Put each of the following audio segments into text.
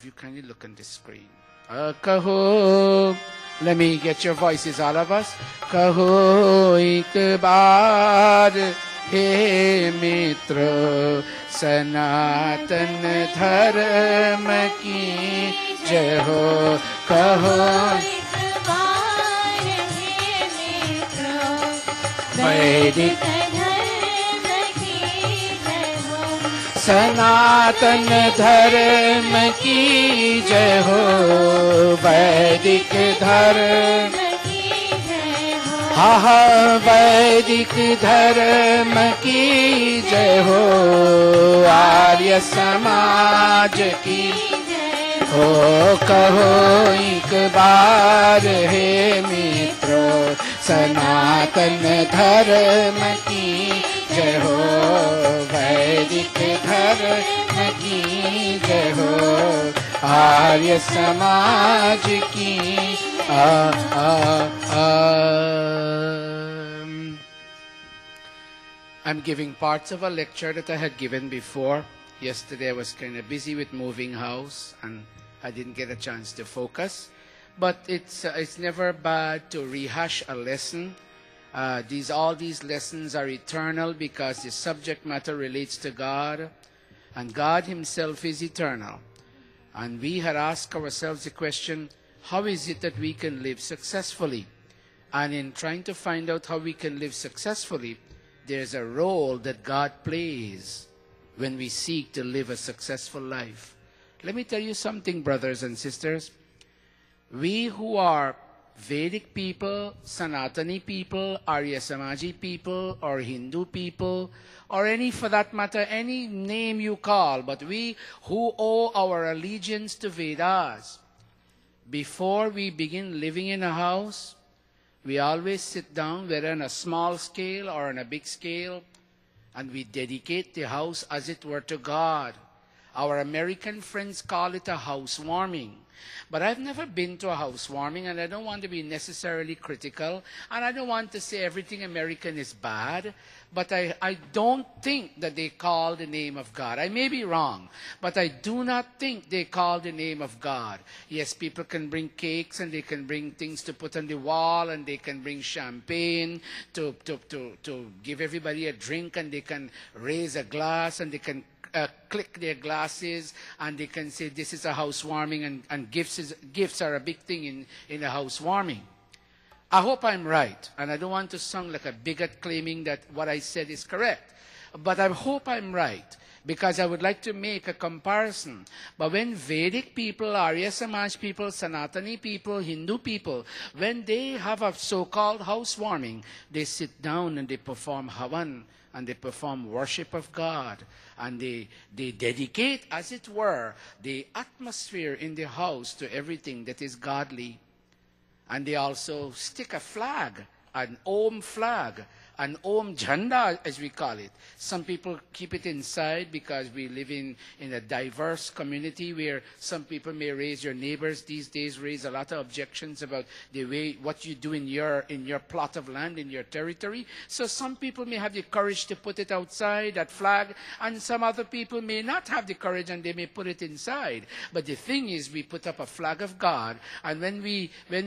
you kindly look on the screen. Kaho, let me get your voices, all of us. Kaho ek baar हे मित्रों सनातन धर्म की जय हो कहो वैदिक धर्म की जय हो सनातन धर्म की जय हो वैदिक धर्म हा हा वैदिक धर्म की जय हो आर्य समाज की हो कहो एक बार हे मित्रों सनातन धर्म की जय हो वैदिक धर्म की जय हो आर्य समाज की I'm giving parts of a lecture that I had given before. Yesterday I was kind of busy with moving house and I didn't get a chance to focus. But it's never bad to rehash a lesson. All these lessons are eternal because the subject matter relates to God and God Himself is eternal. And we had asked ourselves the question, how is it that we can live successfully? And in trying to find out how we can live successfully, there's a role that God plays when we seek to live a successful life. Let me tell you something, brothers and sisters. We who are Vedic people, Sanatani people, Arya Samaji people, or Hindu people, or any, for that matter, any name you call, but we who owe our allegiance to Vedas, before we begin living in a house, we always sit down, whether on a small scale or on a big scale, and we dedicate the house as it were to God. Our American friends call it a housewarming. But I've never been to a housewarming, and I don't want to be necessarily critical, and I don't want to say everything American is bad, but I don't think that they call the name of God. I may be wrong, but I do not think they call the name of God. Yes, people can bring cakes, and they can bring things to put on the wall, and they can bring champagne to give everybody a drink, and they can raise a glass, and they can click their glasses, and they can say this is a housewarming, and gifts are a big thing in a housewarming. I hope I'm right, and I don't want to sound like a bigot claiming that what I said is correct, but I hope I'm right, because I would like to make a comparison. But when Vedic people, Arya Samaj people, Sanatani people, Hindu people, when they have a so-called housewarming, they sit down and they perform havan, and they perform worship of God, and they dedicate, as it were, the atmosphere in the house to everything that is godly. And they also stick a flag, an Om flag, an Om Jhanda, as we call it. Some people keep it inside because we live in a diverse community where some people may raise, your neighbors these days raise a lot of objections about the way, what you do in your plot of land, in your territory. So some people may have the courage to put it outside, that flag, and some other people may not have the courage and they may put it inside. But the thing is, we put up a flag of God, and when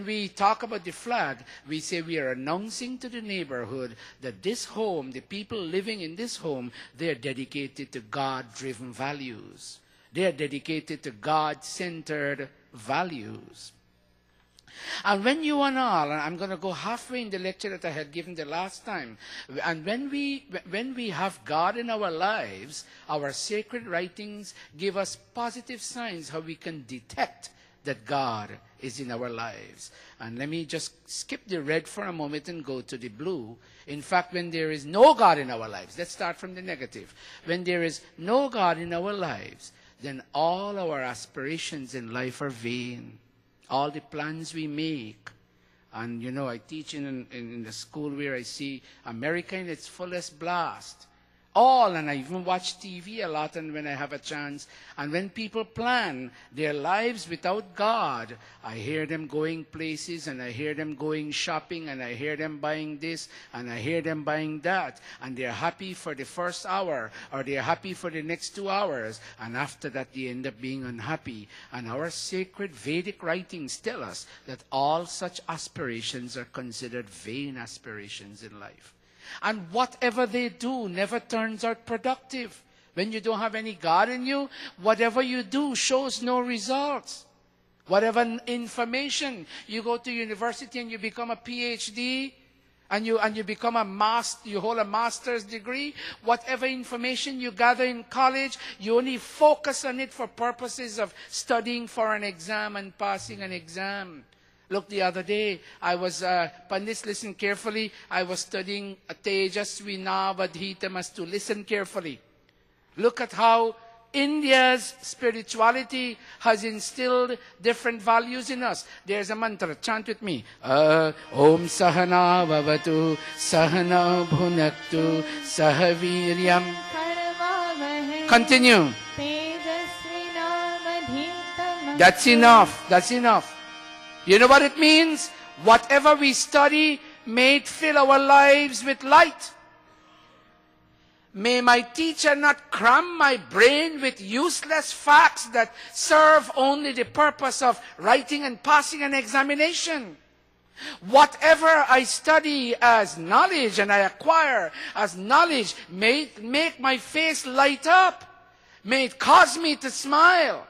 we talk about the flag, we say we are announcing to the neighborhood that this home, the people living in this home, they are dedicated to God-driven values. They are dedicated to God-centered values. And when you and all, and I'm going to go halfway in the lecture that I had given the last time, and when we have God in our lives, our sacred writings give us positive signs how we can detect that God is in our lives. And let me just skip the red for a moment and go to the blue. In fact, when there is no God in our lives, let's start from the negative. When there is no God in our lives, then all our aspirations in life are vain. All the plans we make. And you know, I teach in the school where I see America in its fullest blast. All, and I even watch TV a lot and when I have a chance. And when people plan their lives without God, I hear them going places and I hear them going shopping and I hear them buying this and I hear them buying that. And they're happy for the first hour or they're happy for the next 2 hours. And after that, they end up being unhappy. And our sacred Vedic writings tell us that all such aspirations are considered vain aspirations in life. And whatever they do never turns out productive. When you don't have any God in you, whatever you do shows no results. Whatever information, you go to university and you become a PhD, and you become a master, you hold a master's degree. Whatever information you gather in college, you only focus on it for purposes of studying for an exam and passing an exam. Look, the other day, I was, Pandits, listen carefully. I was studying Tejasvi Navadhitamastu. Listen carefully. Look at how India's spirituality has instilled different values in us. There's a mantra. Chant with me. Om Sahana Vavatu Sahana Bhunaktu Sahaviryam. Continue. That's enough. That's enough. You know what it means? Whatever we study, may it fill our lives with light. May my teacher not cram my brain with useless facts that serve only the purpose of writing and passing an examination. Whatever I study as knowledge and I acquire as knowledge, may it make my face light up. May it cause me to smile.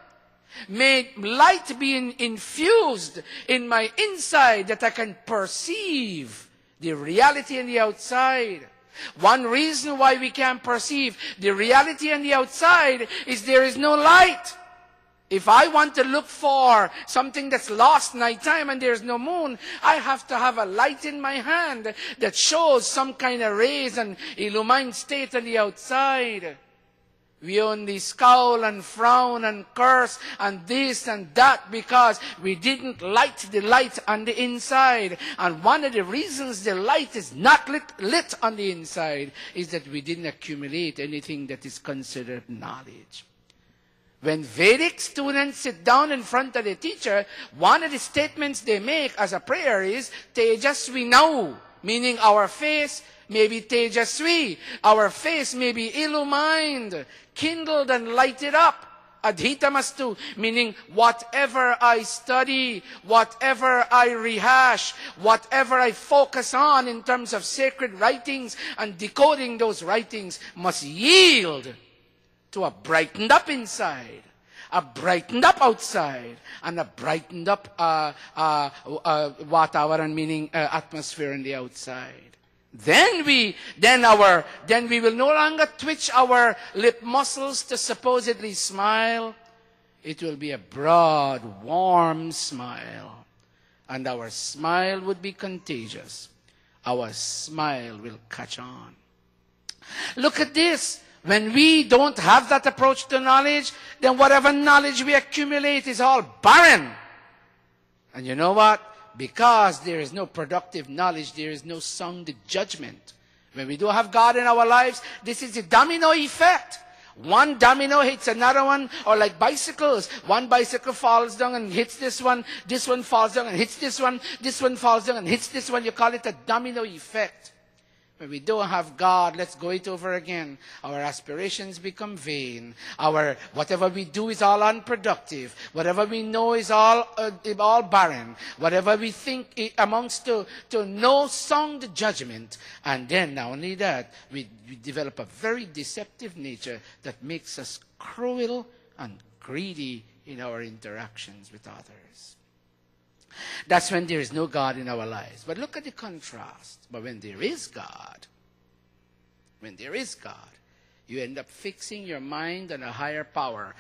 May light be infused in my inside that I can perceive the reality in the outside. One reason why we can't perceive the reality on the outside is there is no light. If I want to look for something that's lost nighttime and there's no moon, I have to have a light in my hand that shows some kind of rays and illumined state on the outside. We only scowl and frown and curse and this and that because we didn't light the light on the inside. And one of the reasons the light is not lit on the inside is that we didn't accumulate anything that is considered knowledge. When Vedic students sit down in front of the teacher, one of the statements they make as a prayer is Tejasvi now, meaning our face may be Tejasvi, our face may be illumined, kindled and lighted up. Adhitamastu, meaning whatever I study, whatever I rehash, whatever I focus on in terms of sacred writings and decoding those writings must yield to a brightened up inside, a brightened up outside, and a brightened up Vatavaran, meaning atmosphere on the outside. Then we will no longer twitch our lip muscles to supposedly smile. It will be a broad, warm smile. And our smile would be contagious. Our smile will catch on. Look at this. When we don't have that approach to knowledge, then whatever knowledge we accumulate is all barren. And you know what? Because there is no productive knowledge, there is no sound judgment. When we don't have God in our lives, this is the domino effect. One domino hits another one, or like bicycles. One bicycle falls down and hits this one falls down and hits this one falls down and hits this one. You call it a domino effect. When we don't have God, let's go it over again. Our aspirations become vain. Whatever we do is all unproductive. Whatever we know is all barren. Whatever we think amounts to no sound judgment. And then, not only that, we develop a very deceptive nature that makes us cruel and greedy in our interactions with others. That's when there is no God in our lives. But look at the contrast. But when there is God, you end up fixing your mind on a higher power.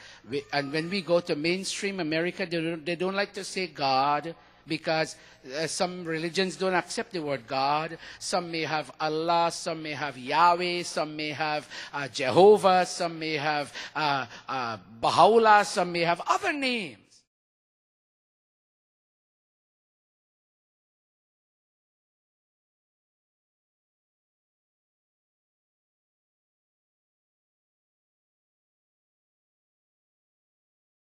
And when we go to mainstream America, they don't like to say God because some religions don't accept the word God. Some may have Allah, some may have Yahweh, some may have Jehovah, some may have Baha'u'llah, some may have other names.